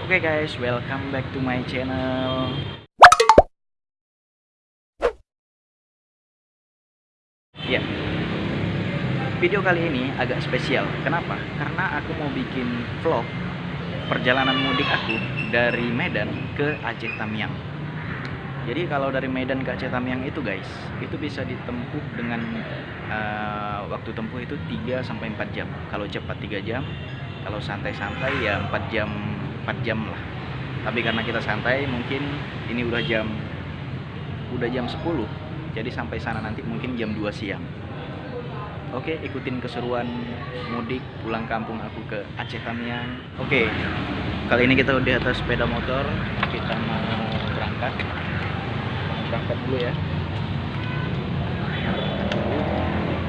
Oke guys, welcome back to my channel. Ya, video kali ini agak spesial. Kenapa? Karena aku mau bikin vlog perjalanan mudik aku dari Medan ke Aceh Tamiang. Jadi kalau dari Medan ke Aceh Tamiang itu guys, itu bisa ditempuh dengan waktu tempuh itu 3-4 jam. Kalau cepat 3 jam, kalau santai-santai ya 4 jam lah. Tapi karena kita santai, mungkin ini udah jam 10. Jadi sampai sana nanti mungkin jam 2 siang. Oke, ikutin keseruan mudik pulang kampung aku ke Aceh Tamiang. Oke, kali ini kita udah di atas sepeda motor. Kita mau berangkat dulu ya.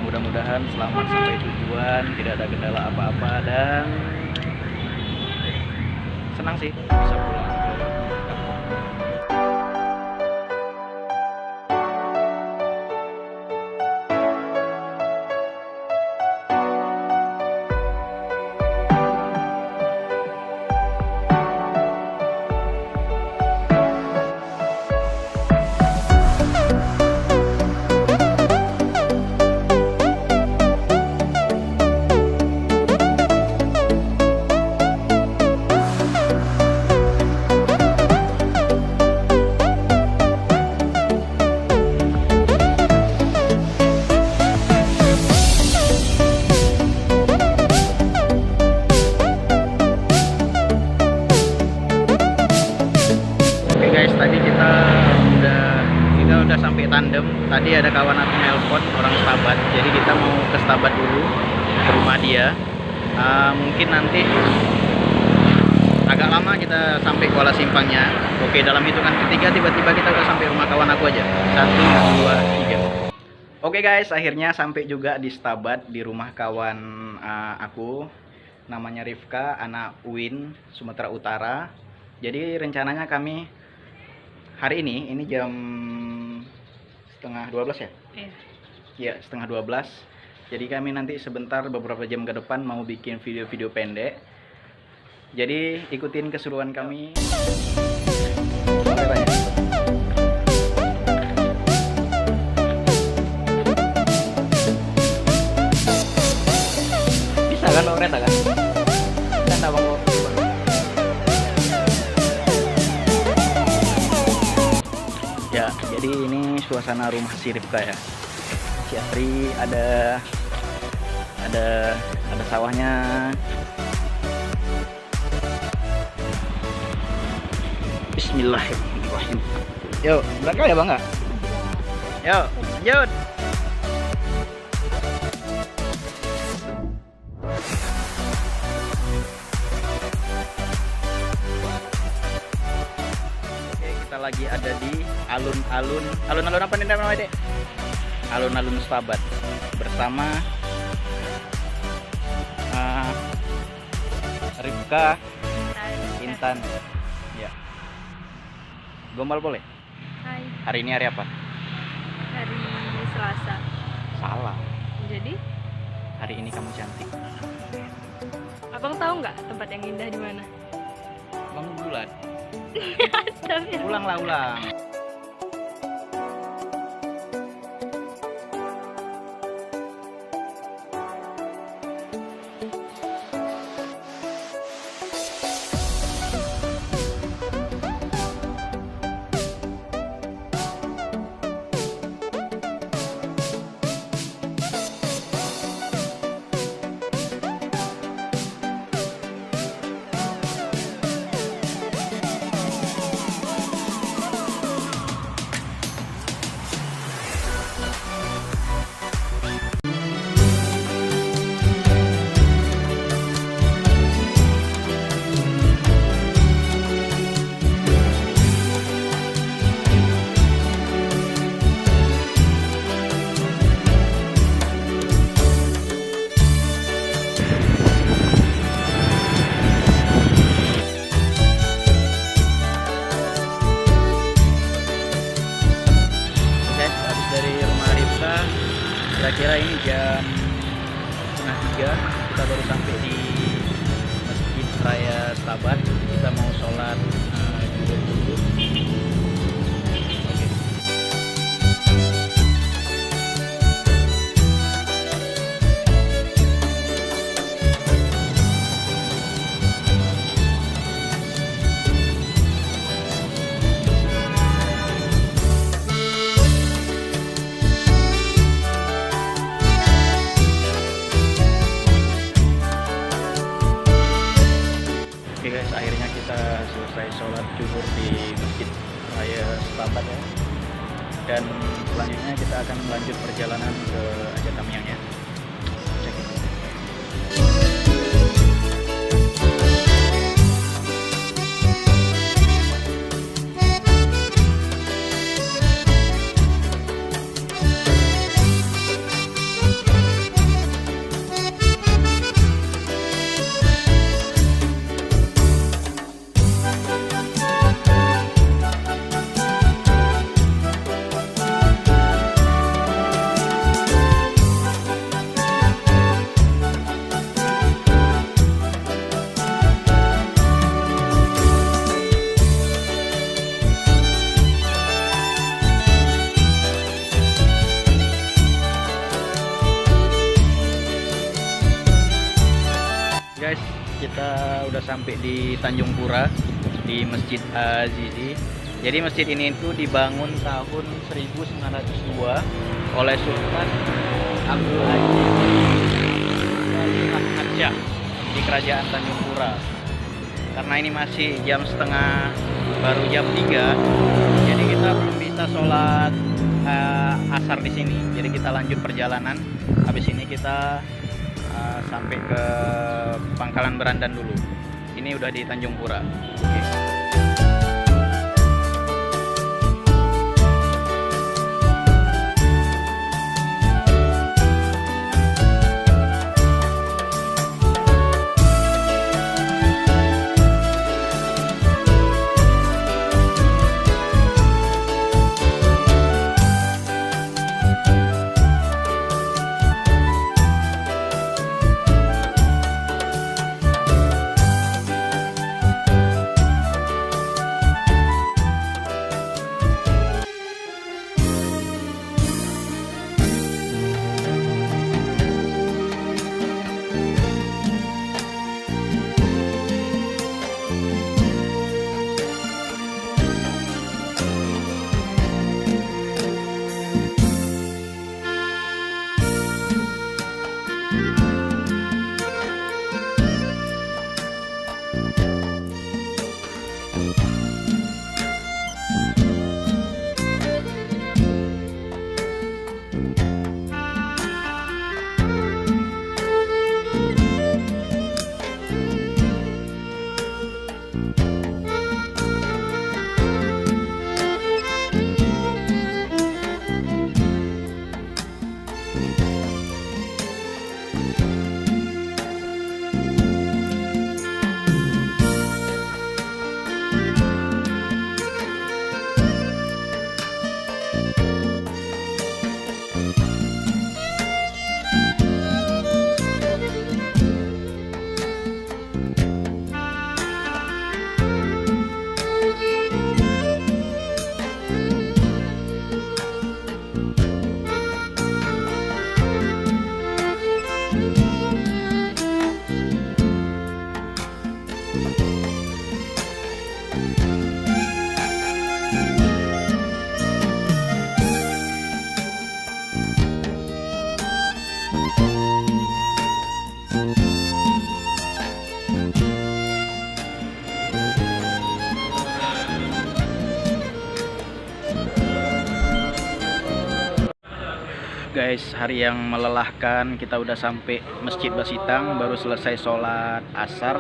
Mudah-mudahan selamat sampai tujuan, tidak ada kendala apa-apa, dan senang sih bisa pulang ke kampung. Tadi kita udah sampai Tandem. Tadi ada kawan aku nelpon, orang Stabat. Jadi kita mau ke Stabat dulu, ke rumah dia. Mungkin nanti agak lama kita sampai Kuala Simpangnya. Oke, dalam hitungan ketiga tiba-tiba kita udah sampai rumah kawan aku aja. 1, 2, 3. Oke guys, akhirnya sampai juga di Stabat, di rumah kawan aku. Namanya Rifka, anak UIN Sumatera Utara. Jadi rencananya kami hari ini jam setengah 12 ya? Iya, setengah 12. Jadi kami nanti sebentar beberapa jam ke depan mau bikin video-video pendek. Jadi ikutin keseruan kami. Bisa kan lo kereta kan? Kan abang lo. Ya, jadi ini suasana rumah si Rifka ya. Si Asri ada sawahnya. Bismillahirrahmanirrahim. Yuk, berangkat ya Bang? Yuk, lanjut. Lagi ada di alun-alun apa nih namanya, Dek? Alun-alun Stabat bersama Rifka, Intan. Ya. Gombal boleh? Hai. Hari ini hari apa? Hari Selasa. Salah. Jadi? Hari ini kamu cantik. Abang tahu nggak tempat yang indah di mana? Kamu bulan. Astagfirullah. Ulang. mau sholat zuhur dulu. Oke. Oke guys, akhirnya kita selesai sholat zuhur di Masjid Raya Setabat ya. Dan selanjutnya kita akan melanjut perjalanan ke Aceh Tamiang ya. Cek itu. Guys, kita udah sampai di Tanjung Pura di Masjid Azizi. Jadi masjid ini itu dibangun tahun 1902 oleh Sultan Abdul Aziz Ahmad Shah di Kerajaan Tanjung Pura. Karena ini masih jam setengah, baru jam 3, jadi kita belum bisa sholat asar di sini. Jadi kita lanjut perjalanan. Habis ini kita sampai ke Pangkalan Berandan dulu. Ini udah di Tanjung Pura. Oke. Guys, hari yang melelahkan, kita udah sampai Masjid Basitang, baru selesai sholat asar.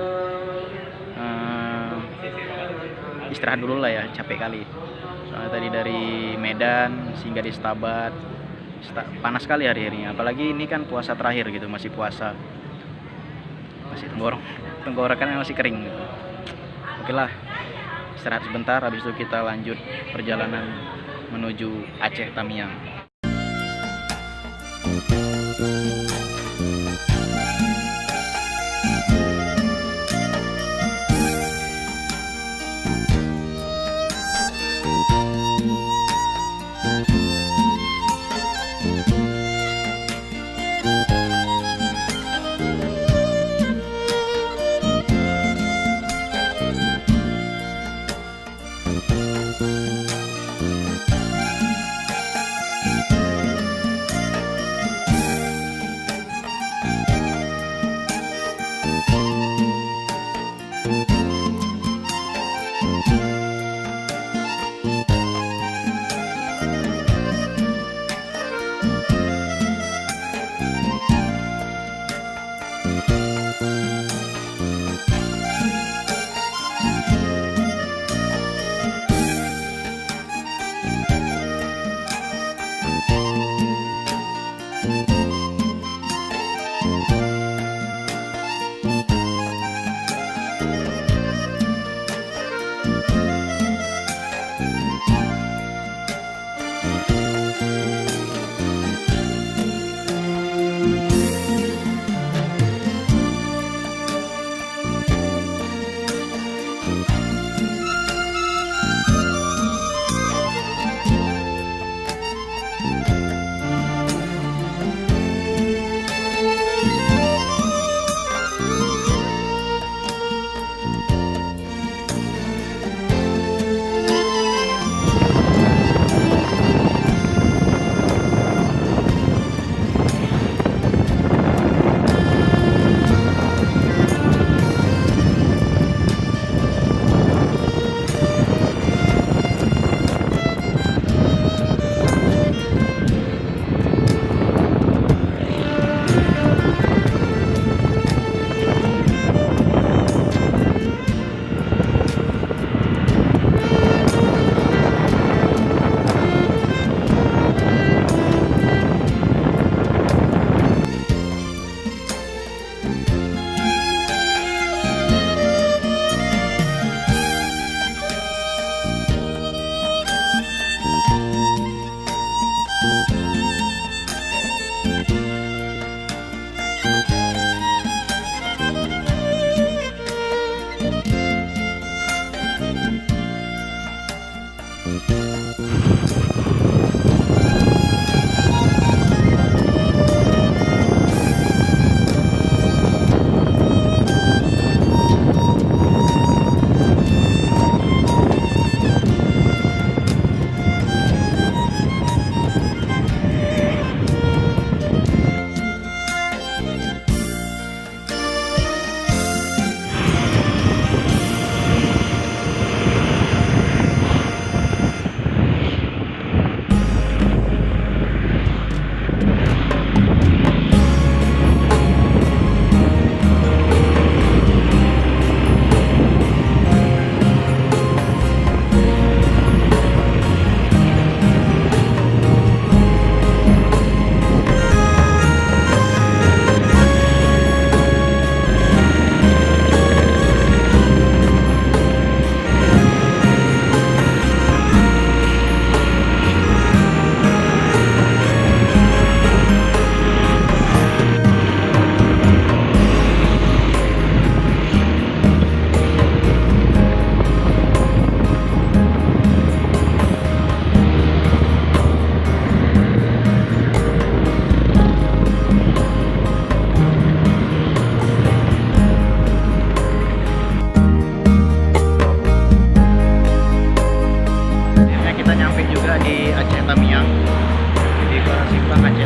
Istirahat dulu lah ya, capek kali. Soalnya tadi dari Medan sehingga di Setabat, panas sekali hari ini. Apalagi ini kan puasa terakhir gitu, masih puasa, masih tenggorokannya masih kering gitu. Oke lah, istirahat sebentar, habis itu kita lanjut perjalanan menuju Aceh Tamiang.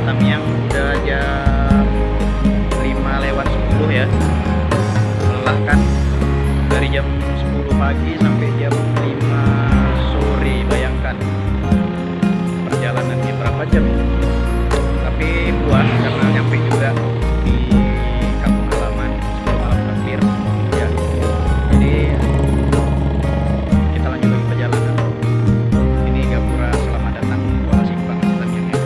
Tamiang udah jam 5:10 ya. Melelahkan dari jam 10 pagi sampai jam 5 sore. Bayangkan perjalanannya berapa jam, tapi puas karena nyampe juga di kampung halaman 10 malam hampir ya. Jadi kita lanjut lagi perjalanan. Ini Gapura selamat datang Kuala Simpang Tamiang ya.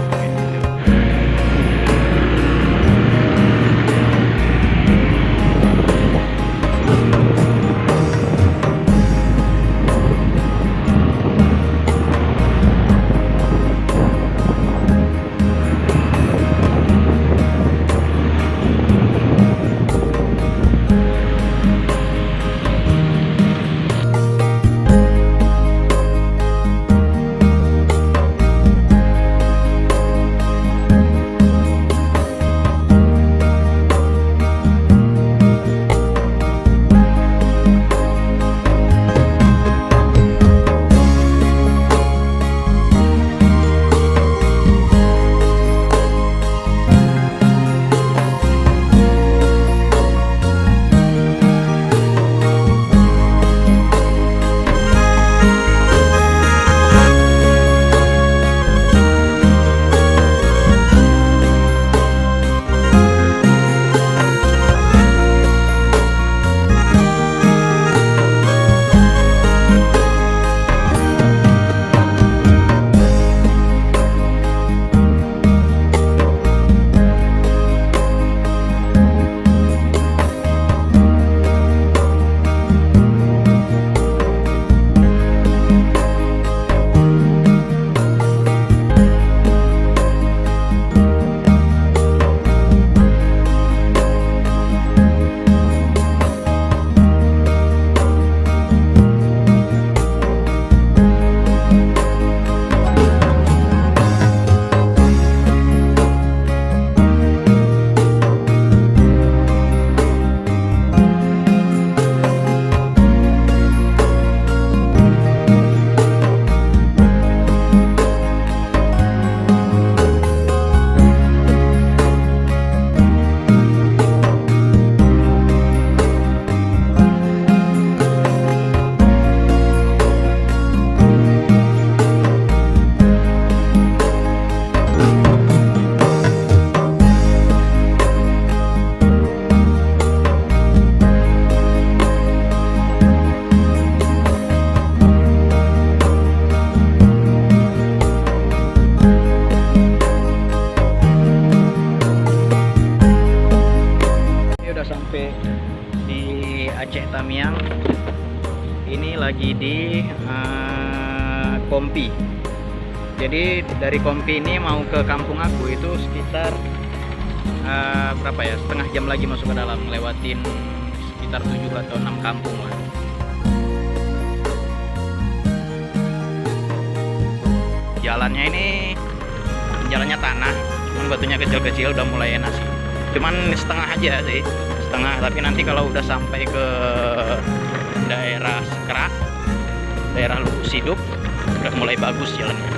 Sampai di Aceh Tamiang. Ini lagi di Kompi. Jadi dari Kompi ini mau ke kampung aku itu sekitar berapa ya, setengah jam lagi masuk ke dalam, lewatin sekitar 7 atau 6 kampung lah. Jalannya ini jalannya tanah, cuman batunya kecil-kecil, udah mulai enak sih. Cuman setengah aja sih, setengah, tapi nanti kalau udah sampai ke daerah Sekerak, daerah Lubuk Siduk, udah mulai bagus jalannya.